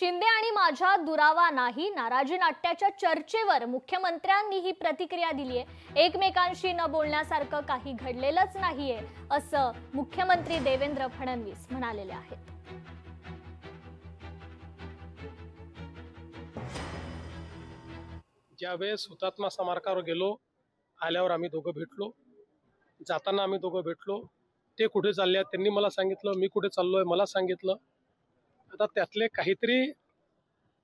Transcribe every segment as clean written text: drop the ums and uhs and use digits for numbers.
शिंदे आणि माझ्या दुरावा नाही नाराजी नाट्याच्या चर्चेवर मुख्यमंत्र्यांनी ही प्रतिक्रिया दिली आहे। एकमेकांशी न बोलण्यासारखं काही घडलेलंच नाहीये असं मुख्यमंत्री देवेंद्र फडणवीस म्हणालेले आहेत। ज्यावेळेस हुतात्मा स्मारकावर गेलो, आल्यावर आम्ही दोघं भेटलो, जाताना आम्ही दोघं भेटलो। ते कुठे चालले त्यांनी मला सांगितलं, मी कुठे चाललोय मला सांगितलं। आता त्यातले काहीतरी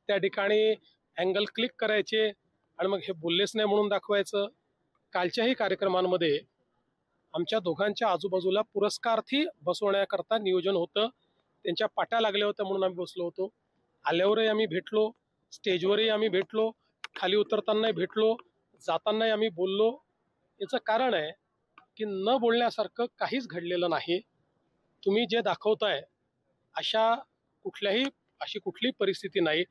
त्या ठिकाणी अँगल क्लिक करायचे आणि मग हे बोललेच नाही म्हणून दाखवायचं। कालच्याही कार्यक्रमांमध्ये आमच्या दोघांच्या आजूबाजूला पुरस्कार्थी बसवण्याकरता नियोजन होतं, त्यांच्या पाट्या लागल्या होत्या म्हणून आम्ही बसलो होतो। आल्यावरही आम्ही भेटलो, स्टेजवरही आम्ही भेटलो, खाली उतरतानाही भेटलो, जातानाही आम्ही बोललो। याचं कारण आहे की न बोलण्यासारखं काहीच घडलेलं नाही। तुम्ही जे दाखवताय अशी कुठली परिस्थिती नाही।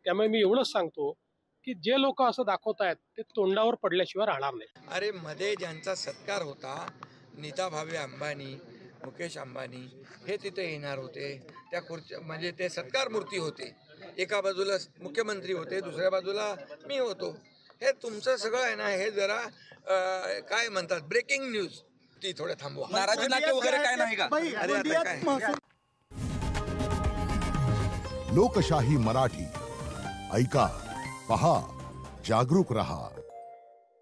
त्यामुळे मी एवढंच सांगतो की जे लोक असं दाखवतायत ते तोंडावर पडल्याशिवाय राहणार नाही। अरे मध्ये ज्यांचा सत्कार होता, नीता भावे अंबानी, मुकेश अंबानी हे तिथे येणार होते। त्या खुर्च्या म्हणजे ते सत्कार मूर्ती होते, एका बाजूला मुख्यमंत्री होते, दुसऱ्या बाजूला मी होतो। हे तुमचं सगळं आहे ना, हे जरा काय म्हणतात ब्रेकिंग न्यूज, ती थोडं थांबवा। नाराजी नाट्य वगैरे काय नाही का? अरे आता काय लोकशाही मराठी ऐका, पहा, जागरूक रहा।